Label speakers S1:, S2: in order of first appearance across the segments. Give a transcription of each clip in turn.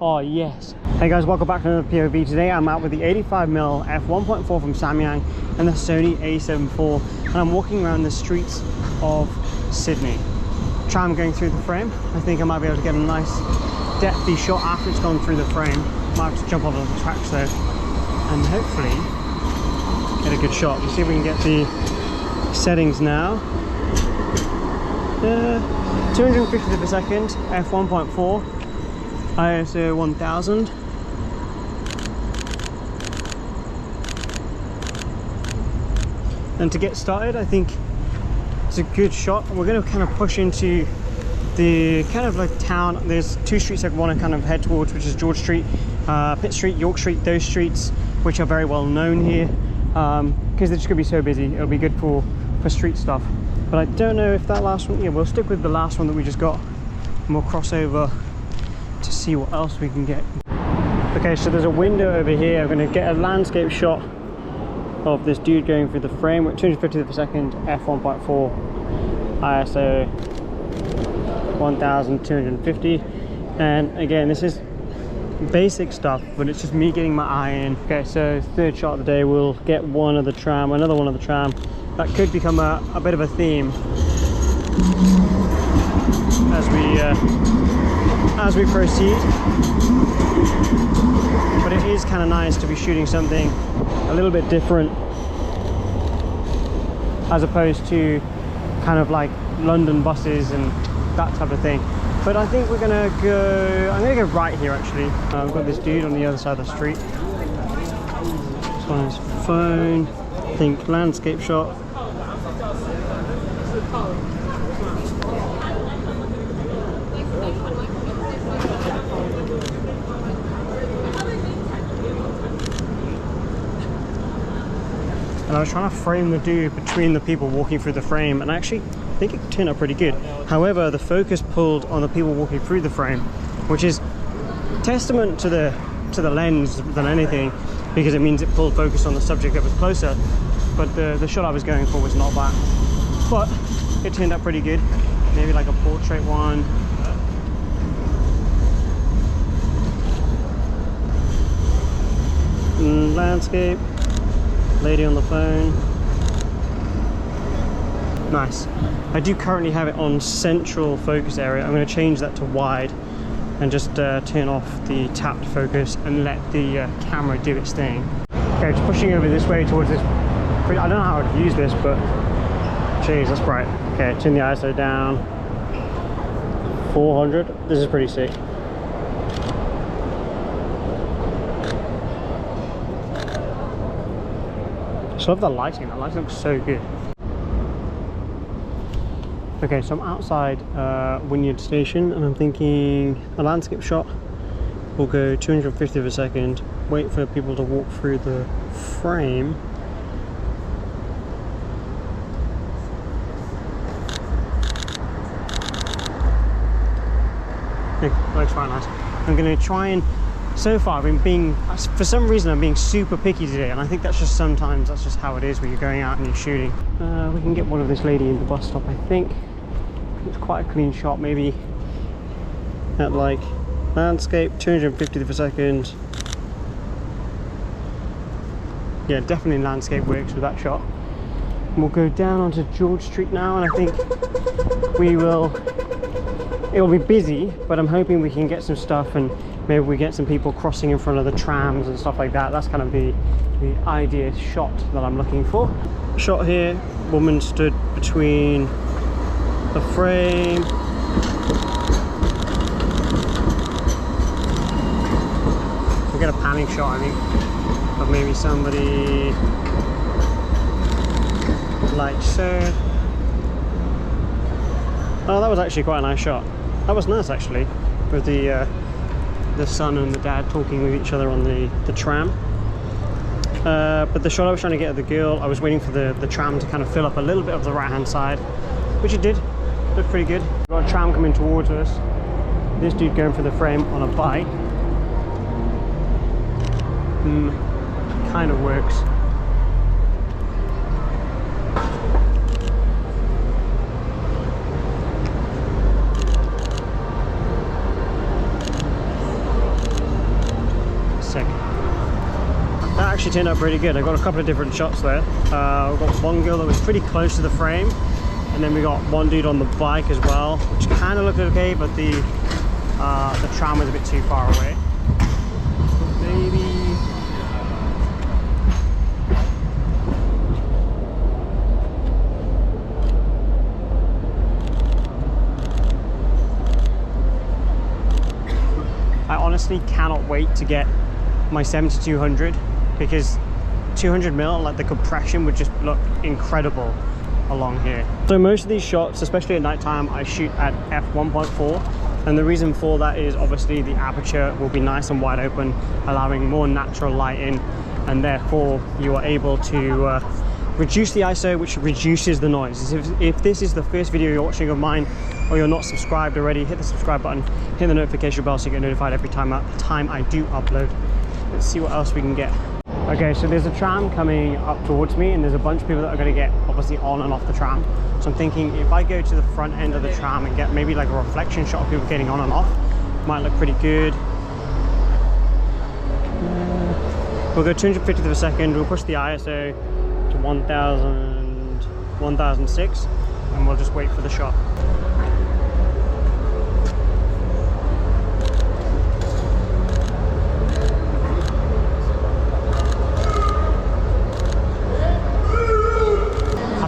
S1: Oh yes. Hey guys, welcome back to another POV. Today I'm out with the 85mm F1.4 from Samyang and the Sony A7 IV, and I'm walking around the streets of Sydney. Tram going through the frame. I think I might be able to get a nice depthy shot after it's gone through the frame. Might have to jump over the tracks though and hopefully get a good shot. Let's see if we can get the settings now. 250 per second, f1.4, ISO 1000. And to get started, I think it's a good shot. We're going to kind of push into the kind of like town. There's two streets I want to kind of head towards, which is George Street, Pitt Street, York Street, those streets which are very well known here, because they're just going to be so busy. It'll be good for street stuff. But I don't know if that last one, yeah, we'll stick with the last one that we just got and we'll cross over to see what else we can get. Okay, so there's a window over here. I'm going to get a landscape shot of this dude going through the frame with 250 per second, f1.4, ISO 1250. And again, this is basic stuff, but it's just me getting my eye in. Okay, so third shot of the day, we'll get one of the tram, another one of the tram. That could become a bit of a theme as we proceed. But it is kind of nice to be shooting something a little bit different as opposed to kind of like London buses and that type of thing. But I think we're gonna go, I'm gonna go right here actually. I've got this dude on the other side of the street. This one is phone, I think landscape shot. And I was trying to frame the dude between the people walking through the frame, and actually I think it turned out pretty good. However, the focus pulled on the people walking through the frame, which is testament to the lens than anything, because it means it pulled focus on the subject that was closer. But the shot I was going for was not that. But it turned out pretty good. Maybe like a portrait one. Landscape. Lady on the phone. Nice. I do currently have it on central focus area. I'm going to change that to wide and just turn off the tapped focus and let the camera do its thing. Okay, just pushing over this way towards this. I don't know how to use this, but jeez, that's bright. Okay, turn the ISO down. 400. This is pretty sick. I love the lighting. That lighting looks so good. Okay, so I'm outside Wynyard Station and I'm thinking a landscape shot will go 250 per second, wait for people to walk through the frame. It looks quite nice. I'm going to try and, so far I've been being, for some reason I'm being super picky today, and I think that's just sometimes, that's just how it is when you're going out and you're shooting. We can get one of this lady in the bus stop, I think. It's quite a clean shot, maybe at like landscape, 250 per second. Yeah, definitely landscape works with that shot. And we'll go down onto George Street now, and I think it'll be busy, but I'm hoping we can get some stuff and maybe we get some people crossing in front of the trams and stuff like that. That's kind of the ideal shot that I'm looking for. Shot here, woman stood between the frame. We'll get a panning shot, I think, of maybe somebody like so. Oh, that was actually quite a nice shot. That was nice actually, with the son and the dad talking with each other on the tram. But the shot I was trying to get of the girl, I was waiting for the tram to kind of fill up a little bit of the right hand side, which it did. Looked pretty good. We've got a tram coming towards us. This dude going for the frame on a bike. Kind of works. sick. That actually turned out pretty good. I got a couple of different shots there. We got one girl that was pretty close to the frame, and then we got one dude on the bike as well, which kind of looked okay, but the tram was a bit too far away. Maybe. I honestly cannot wait to get my 70-200, because 200mm, like the compression would just look incredible along here. So most of these shots, especially at night time, I shoot at f1.4, and the reason for that is obviously the aperture will be nice and wide open, allowing more natural light in, and therefore you are able to reduce the ISO, which reduces the noise. If this is the first video you're watching of mine, or you're not subscribed already, hit the subscribe button, hit the notification bell so you get notified every time I do upload. Let's see what else we can get. Okay, so there's a tram coming up towards me, and there's a bunch of people that are going to get obviously on and off the tram. So I'm thinking if I go to the front end of the tram and get maybe like a reflection shot of people getting on and off, might look pretty good. We'll go 250 to the second. We'll push the ISO to 1006, and we'll just wait for the shot.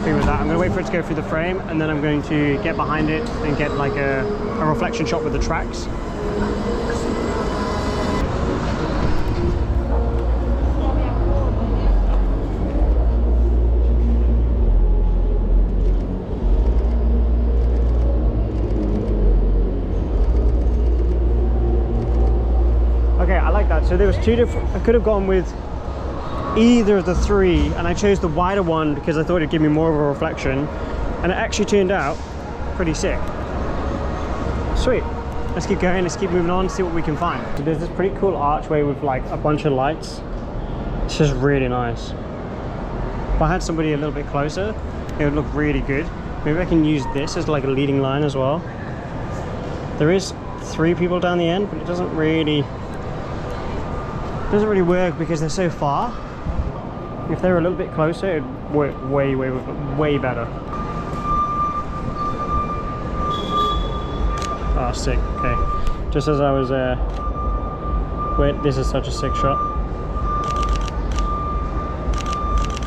S1: With that, I'm going to wait for it to go through the frame, and then I'm going to get behind it and get like a reflection shot with the tracks. Okay, I like that. So there was two different, I could have gone with either of the three, and I chose the wider one because I thought it'd give me more of a reflection, and it actually turned out pretty sick. Sweet. Let's keep going, let's keep moving on, see what we can find. So there's this pretty cool archway with like a bunch of lights. It's just really nice. If I had somebody a little bit closer, it would look really good. Maybe I can use this as like a leading line as well. There is 3 people down the end, but it doesn't really work because they're so far. If they were a little bit closer, it'd work way better. Oh, sick. Okay. Just as I was wait, this is such a sick shot.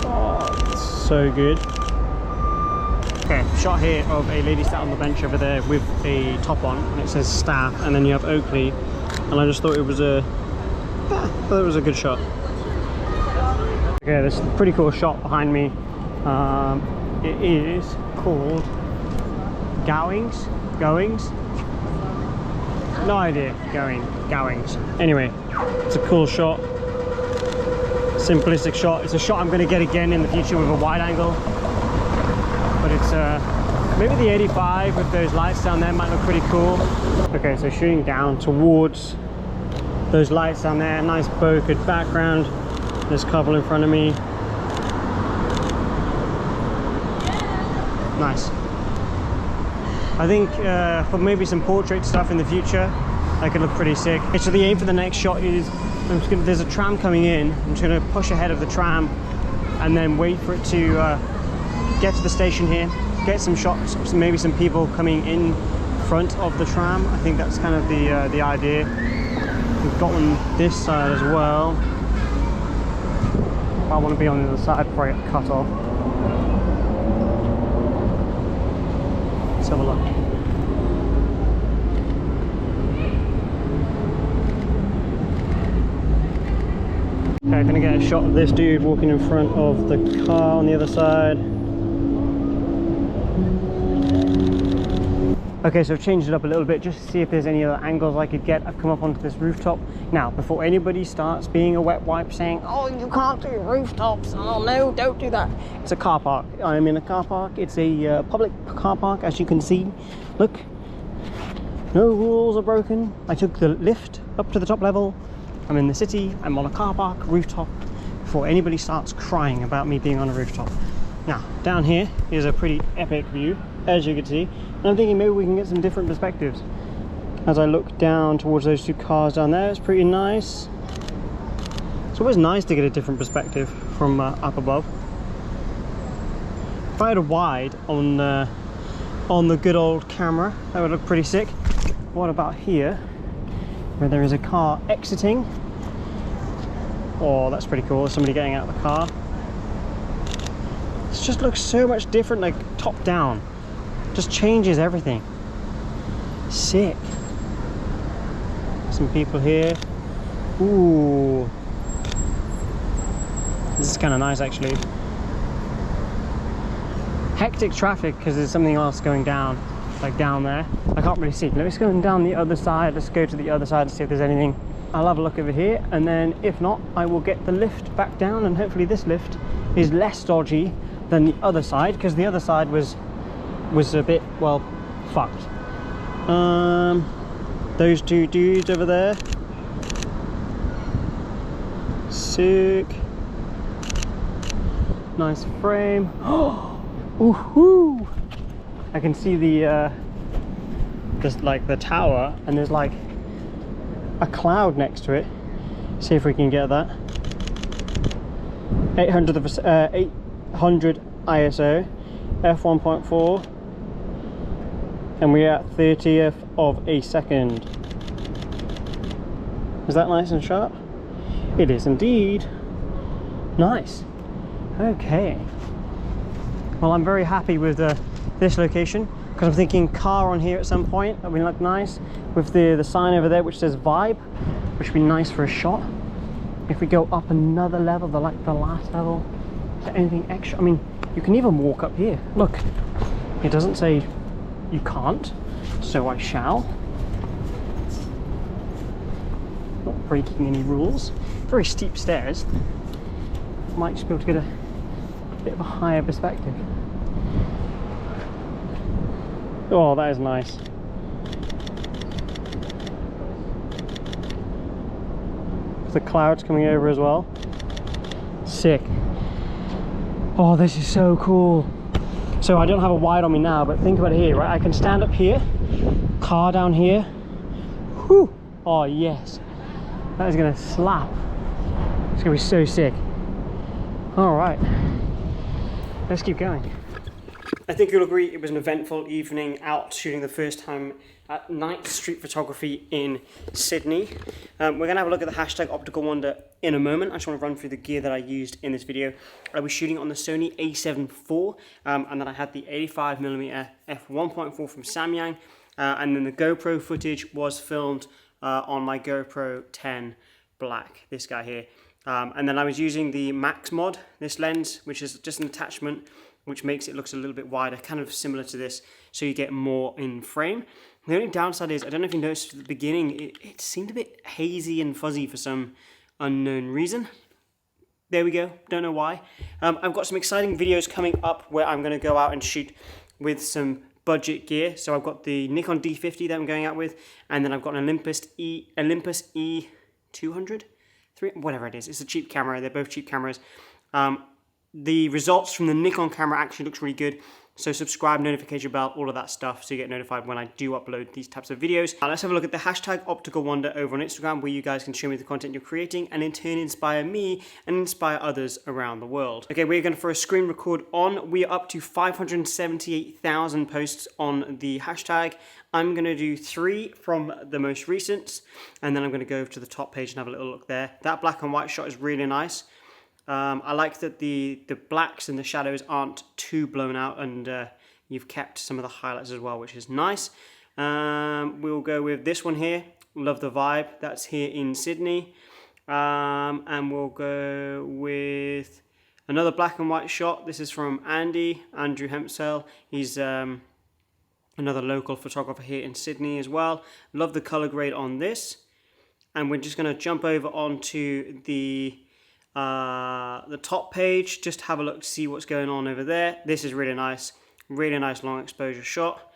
S1: Oh, it's so good. Okay, shot here of a lady sat on the bench over there with a top on, and it says staff, and then you have Oakley, and I just thought it was a good shot. Okay, this is a pretty cool shot behind me. It is called Gowings? No idea. Gowings. Anyway, it's a cool shot. Simplistic shot. It's a shot I'm going to get again in the future with a wide angle. But it's maybe the 85 with those lights down there might look pretty cool. Okay, so shooting down towards those lights down there, nice bokeh background. There's a couple in front of me. Nice. I think for maybe some portrait stuff in the future, that could look pretty sick. Okay, so the aim for the next shot is, there's a tram coming in. I'm just going to push ahead of the tram and then wait for it to get to the station here, get some shots, maybe some people coming in front of the tram. I think that's kind of the idea. We've got one this side as well. I want to be on the other side before I get cut off. Let's have a look. Okay, I'm going to get a shot of this dude walking in front of the car on the other side. Okay, so I've changed it up a little bit just to see if there's any other angles I could get. I've come up onto this rooftop. Now, before anybody starts being a wet wipe saying, oh, you can't do rooftops, oh no, don't do that. It's a car park. I'm in a car park. It's a public car park, as you can see. Look, no rules are broken. I took the lift up to the top level. I'm in the city, I'm on a car park, rooftop, before anybody starts crying about me being on a rooftop. Now, down here is a pretty epic view, as you can see. And I'm thinking maybe we can get some different perspectives. As I look down towards those two cars down there, it's pretty nice. It's always nice to get a different perspective from up above. If I had a wide on the good old camera, that would look pretty sick. What about here, where there is a car exiting? Oh, that's pretty cool. There's somebody getting out of the car. This just looks so much different, like top down. Just changes everything. Sick. Some people here. Ooh. This is kind of nice actually. Hectic traffic because there's something else going down, like down there. I can't really see. Let's go down the other side. Let's go to the other side and see if there's anything. I'll have a look over here, and then if not, I will get the lift back down, and hopefully this lift is less dodgy than the other side, because the other side was a bit, well, fucked. Those two dudes over there. Sick. Nice frame. Oh, woohoo! I can see the just like the tower, and there's like a cloud next to it. See if we can get that. 800 ISO, f1.4, and we're at 30th of a second. Is that nice and sharp? It is indeed. Nice. Okay. Well, I'm very happy with this location, because I'm thinking car on here at some point. That would look nice with the sign over there which says vibe, which would be nice for a shot. If we go up another level, the last level, is there anything extra? I mean, you can even walk up here. Look, it doesn't say you can't, so I shall. Not breaking any rules. Very steep stairs. Might just be able to get a bit of a higher perspective. Oh, that is nice. The clouds coming over as well. Sick. Oh, this is so cool. So I don't have a wide on me now, but think about it here, right? I can stand up here, car down here. Whew. Oh yes, that is gonna slap. It's gonna be so sick. All right, let's keep going. I think you'll agree it was an eventful evening out shooting the first time at night street photography in Sydney. We're going to have a look at the hashtag OpticalWander in a moment. I just want to run through the gear that I used in this video. I was shooting on the Sony a7 IV, and then I had the 85mm F1.4 from Samyang, and then the GoPro footage was filmed on my GoPro 10 Black, this guy here. And then I was using the Max mod, this lens, which is just an attachment which makes it look a little bit wider, kind of similar to this, so you get more in frame. The only downside is, I don't know if you noticed at the beginning, it seemed a bit hazy and fuzzy for some unknown reason. There we go, don't know why. I've got some exciting videos coming up where I'm going to go out and shoot with some budget gear. So I've got the Nikon D50 that I'm going out with, and then I've got an Olympus E200, whatever it is. It's a cheap camera, they're both cheap cameras. The results from the Nikon camera actually looks really good. So subscribe, notification bell, all of that stuff, so you get notified when I do upload these types of videos. Now let's have a look at the hashtag OpticalWander over on Instagram, where you guys can show me the content you're creating and in turn inspire me and inspire others around the world. Okay, we're going to throw a screen record on. We are up to 578,000 posts on the hashtag. I'm going to do 3 from the most recent, and then I'm going to go over to the top page and have a little look there. That black and white shot is really nice. I like that the blacks and the shadows aren't too blown out, and you've kept some of the highlights as well, which is nice. We'll go with this one here. Love the vibe. That's here in Sydney. And we'll go with another black and white shot. This is from Andrew Hempsell. He's another local photographer here in Sydney as well. Love the color grade on this. And we're just going to jump over onto the top page, just have a look to see what's going on over there. This is really nice long exposure shot.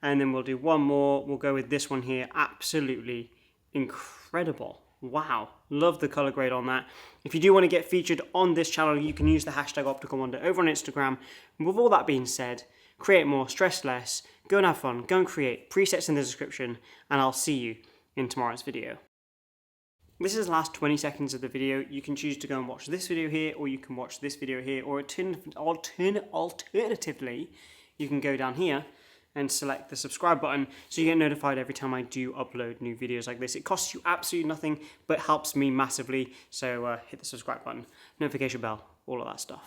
S1: And then we'll do one more. We'll go with this one here. Absolutely incredible. Wow, love the color grade on that. If you do want to get featured on this channel, you can use the hashtag OpticalWander over on Instagram. And with all that being said, create more, stress less, go and have fun, go and create. Presets in the description, and I'll see you in tomorrow's video. This is the last 20 seconds of the video. You can choose to go and watch this video here, or you can watch this video here, or alternatively, you can go down here and select the subscribe button so you get notified every time I do upload new videos like this. It costs you absolutely nothing, but helps me massively. So hit the subscribe button, notification bell, all of that stuff.